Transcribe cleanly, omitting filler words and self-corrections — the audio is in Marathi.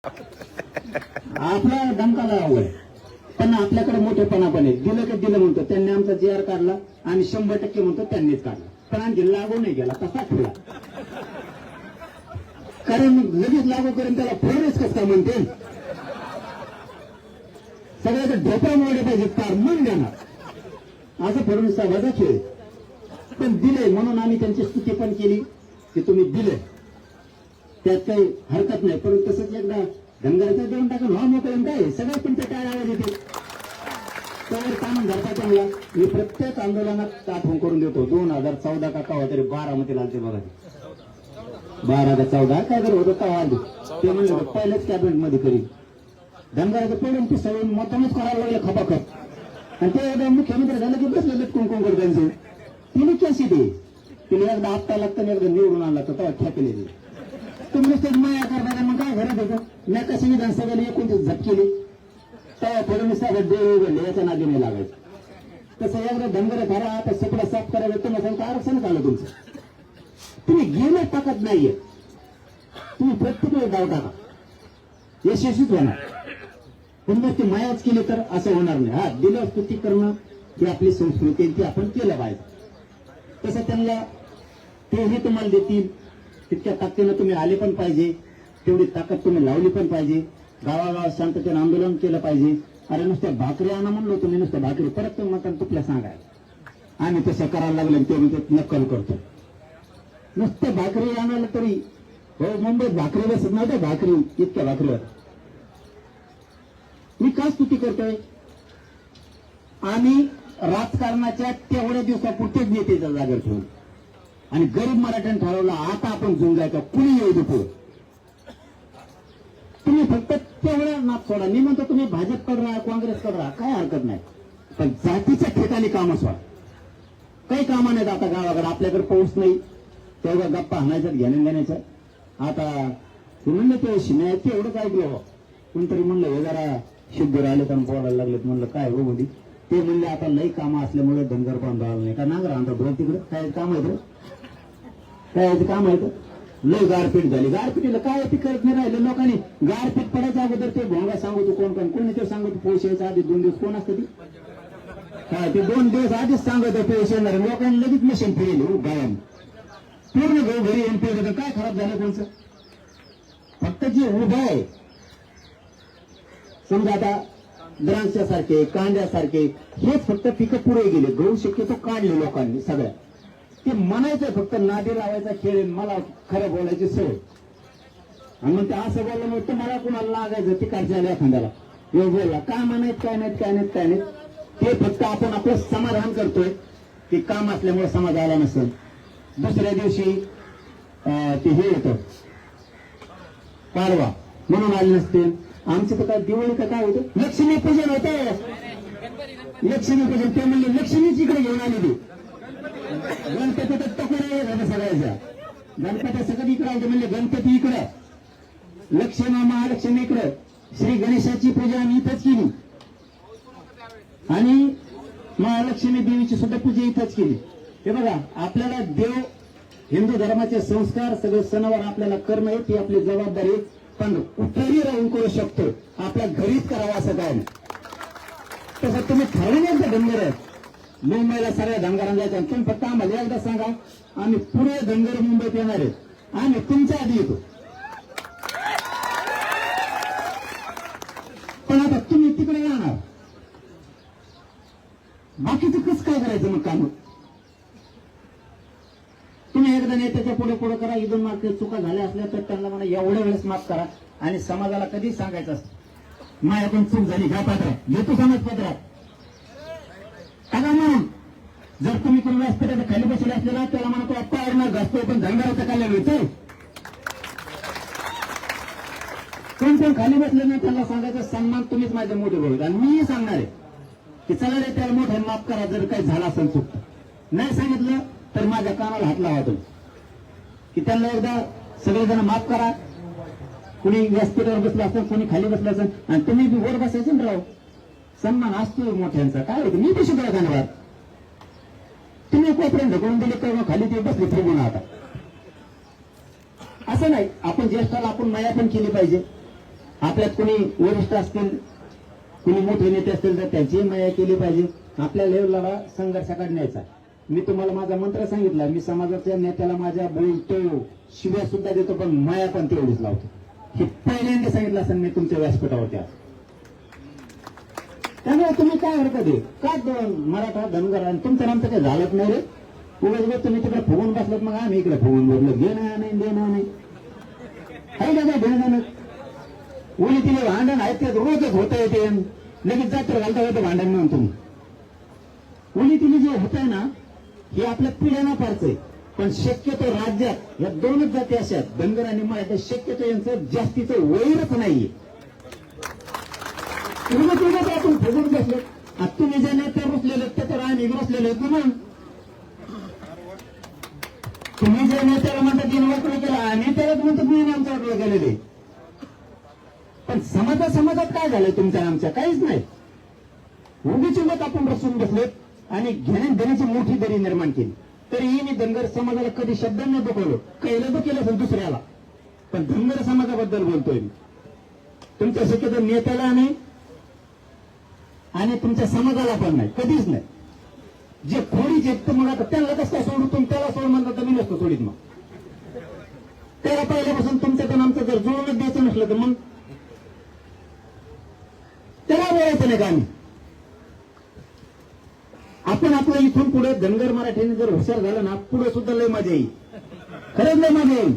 आपला दमकाला आवड पण आपल्याकडे मोठेपणा पण आहे. दिलं की दिलं म्हणतो, त्यांनी आमचा JR काढला आणि 100% म्हणतो त्यांनीच काढला, पण आणखी लागू नाही गेला, तसा ठेवला. कारण लगेच लागू करून त्याला फडणवीस कसं काय म्हणते, सगळ्याचं ढोपळा मोडे पाहिजे फार मन देणार असं फडणवीस साहेबाचा खेळ. पण दिले म्हणून आम्ही त्यांची स्तुती पण केली की तुम्ही दिले, त्यात काही हरकत नाही. परंतु तसंच एकदा धनगराचा देऊन टाकून व्हा मोकळून काय सगळे तुमच्या काय आवाज येते त्यावर कामं धरता चांगला. मी प्रत्येक आंदोलनात आठवण करून देतो. 2014 का कावा तरी बारामतीला आलते बघा, 12 का 14 काय जर होतं तेव्हा आले ते म्हणलं पहिल्याच कॅबिनेट मध्ये करी. धनगराचं पडून ती सगळी मतमच करायला लागले खपाखप, आणि ते एकदा मुख्यमंत्री झालं की बसले लटकून कोण करत त्यांचे तिने कशी दे तिने एकदा आपटा लागतं एकदा निवडून आणला तर तेव्हा खेपले दे. तुम्ही नुसतेच माया करता मग काय घरात होतं. मी कशी विधानसभेला 29 झप केली तेव्हा फडणवीस साहेब डोळे उघडले, याच्या नादी नाही लागायचं. तसं एकदा धनगर खरा आता सगळं साफ करायला तुम्ही सांगता आरक्षण आलं तुमचं, तुम्ही गेले टाकत नाहीये, तुम्ही प्रत्येक वेळेस धाव टाका यशस्वीच होणार. पण मग ती मायाच केली तर असं होणार नाही. हा दिलं स्तुती करणं ही आपली संस्कृती ती आपण केलं पाहिजे. तसं त्यांना तेही तुम्हाला देतील, तितक्या ताकदीनं तुम्ही आले पण पाहिजे, तेवढी ताकद तुम्ही लावली पण पाहिजे. गावागावात शांततेनं आंदोलन केलं पाहिजे. अरे नुसत्या भाकरी आणा म्हणलो तुम्ही, नुसत्या भाकरी परत तुम्ही मग तुपल्या सांगायला आम्ही तसं करायला लागलं ते नक्कल करतो. नुसत्या भाकरी आणायला तरी हो मुंबईत भाकरी बसत नव्हत्या, भाकरी इतक्या भाकरीवर. मी काय स्तुती करतोय, आम्ही राजकारणाच्या तेवढ्या दिवसापुरतेच नेत्याच्या जागेवर ठेवून आणि गरीब मराठ्यांनी ठरवलं आता आपण झुंजायचं कुणी येऊ दे पुढे. तुम्ही फक्त तेवढ्या नाच सोडा. मी म्हणतो तुम्ही भाजपकडे राहा, काँग्रेसकडे राहा, काय हरकत नाही, पण जातीच्या ठिकाणी कामं सोडा. काही कामं नाहीत आता गावाकडे. आपल्याकडे पाऊस नाही तेवढ्या गप्पा हाणायच्यात घेण्या देण्याच्या. आता ते म्हणलं ते शिम्या ते एवढंच ऐकलं कोणतरी म्हणलं हे जरा शुद्ध राहिले पण बोलायला लागलेत. म्हणलं काय हो मध्ये ते म्हणले आता लई कामं असल्यामुळे धनगर बांधावं नाही का नागर आणतात बरं तिकडे काय काम आहे, काय काम आहे. लय गारपीट झाली, गारपीटीला काय ती करत नाही राहिलं लोकांनी. गारपीट पडायच्या अगोदर ते भोंगा सांगतो कोण कोणी ते सांगतो पैसे यायच्या आधी 2 दिवस कोण असतं ती काय ते 2 दिवस आधीच सांगतो पैसे येणार. लोकांनी लगेच मशीन फिरली गायन पूर्ण घरी येऊन फिरत. काय खराब झालं कोणचं, फक्त जे उभं आहे समजा आता द्राक्षासारखे कांद्यासारखे हेच फक्त पिकं पुढे गेले. गहू शक्यतो काढले लोकांनी सगळ्या. ते म्हणायचं फक्त नादी लावायचा खेळ, मला खरं बोलायची सवय. आणि मग ते असं बोललं मग मला कुणाला लागायचं तिकडच्या एखाद्याला एवढं बोलला काय म्हणायचं काय नाहीत काय नाहीत काय नाहीत. ते फक्त आपण आपलं समाधान करतोय की काम असल्यामुळे समाज आला नसेल. दुसऱ्या दिवशी ते हे होतं पाडवा म्हणून आले नसते. आमचं तर काय दिवाळी का काय होतं लक्ष्मीपूजन होतं. लक्ष्मीपूजन ते म्हणले लक्ष्मीच इकडे घेऊन आली ती गणपती तर तकडे झालं सगळ्याच्या. गणपती सगळं इकडे होते म्हणले गणपती इकडं, लक्ष्मी महालक्ष्मी इकडं, श्री गणेशाची पूजा आम्ही इथंच केली आणि महालक्ष्मी देवीची सुद्धा पूजा इथंच केली. हे बघा आपल्याला देव हिंदू धर्माचे संस्कार सगळे सणावर आपल्याला करणं आहे ती आपली जबाबदारी. पण कुठेही राहून करू शकतो, आपल्या घरीच करावं असं काय नाही. तसं तुम्ही ठरवून एकदा धनगर आहेत मुंबईला सगळ्या धनगरांना जायचं. तुम्ही फक्त आम्हाला एकदा सांगा आम्ही पुढे धनगर मुंबईत येणार आहेत, आम्ही तुमच्या आधी येतो. पण आता तुम्ही तिकडे येणार बाकीचं कसं काय करायचं मग काम. तुम्ही एकदा नेत्याच्या पुढे पुढे करा. इथून मार्ग चुका झाल्या असल्या तर त्यांना म्हणा एवढ्या वेळेस माफ करा. आणि समाजाला कधी सांगायचं असतं माझ्याकडून चूक झाली घ्या पत्रात घेतो समाजपत्रात टाका म्हणून. जर तुम्ही कोणी व्यासपीठाच्या खाली बसले असलेला त्याला म्हणा तो आप्पा आवडणार घासतो पण धनगराचं कल्याण होतंय. कोण कोण खाली बसले नाही त्यांना सांगायचं सन्मान तुम्हीच माझे मोठे भाऊ. आणि मी सांगणार आहे की चला रे त्याला मोठं माफ करा जर काही झालं असेल चूक. नाही सांगितलं तर माझ्या कानाला हात लावा तुम्ही की त्यांना एकदा सगळेजण माफ करा. कुणी व्यासपीठावर बसलं असेल कोणी खाली बसलं असेल आणि तुम्ही वर बसायचं राव. सन्मान असतो मोठ्यांचा काय होतं मी कशी करा धन्यवाद. तुम्ही कोपऱ्यात ढकलून दिले किंवा खाली ते बसले फिरवून. आता असं नाही आपण ज्येष्ठाला आपण माया पण केली पाहिजे. आपल्यात कोणी वरिष्ठ असतील, कोणी मोठे नेते असतील तर त्यांची माया केली पाहिजे. आपल्या लेवलला संघर्ष काढण्याचा. मी तुम्हाला माझा मंत्र सांगितला, मी समाजाच्या नेत्याला माझ्या बोलतो, शिव्या सुद्धा देतो, पण माया पण तेवढीच लावतो. हे पहिल्यांदा सांगितलं असं मी तुमच्या व्यासपीठावरती. त्यामुळे तुम्ही काय हरकत आहे का मराठा धनगर आणि तुमचं नामचं काही झालंच नाही रे. उगाच तुम्ही तिकडे फुगून बसलात, मग आम्ही इकडे फुगून बसलो. घेणं नाही देणं नाही आहे ना, काय घेणं. उली तिने भांडण आहेत ते रोजच होत येते, लगेच जात्र घालता होतं भांडण म्हणून तुम्ही. उली तिने जे होत आहे ना हे आपल्या पिढ्यांना फारच आहे. पण शक्यतो राज्यात या दोनच जाती अशा आहेत, धनगर आणि मराठा, शक्यतो यांचं जास्तीचं वैरच नाहीये. उगाच आपण फुगून बसलो. आता तुम्ही जे नेते रुसलेले त्याच्यावर आम्ही रुसलेले आहेत ना. तुम्ही जे नेत्याला म्हणता तीन वाकडं केलं, आम्ही त्यालाच म्हणतो तुम्ही आमच्या वाकडं केलेले. पण समाजात काय झालंय तुमच्या आमच्या? काहीच नाही. उगीच मत आपण रसून बसलेत आणि घेण्याची मोठी दरी निर्माण केली. तरीही मी धनगर समाजाला कधी शब्दांना दुखवलं, पहिलं तर केलं असेल दुसऱ्याला, पण धनगर समाजाबद्दल बोलतोय मी. तुमच्या शक्यतो नेत्याला नाही आणि तुमच्या समाजाला पण नाही, कधीच नाही. जे खोडीचे तर मग आता त्याला कसं सोडू, तुम्ही त्याला सोड म्हणता तर मी नसतो सोडीत. मग त्याला पहिल्यापासून तुमचं पण आमचं जर जुळूनच द्यायचं नसलं तर मग त्याला बोलायचं नाही का आम्ही. आपण आपलं इथून पुढे धनगर मराठीने जर हुशार झालं ना, पुढे सुद्धा लय मजा येईल. खरंच लय मजा येईल.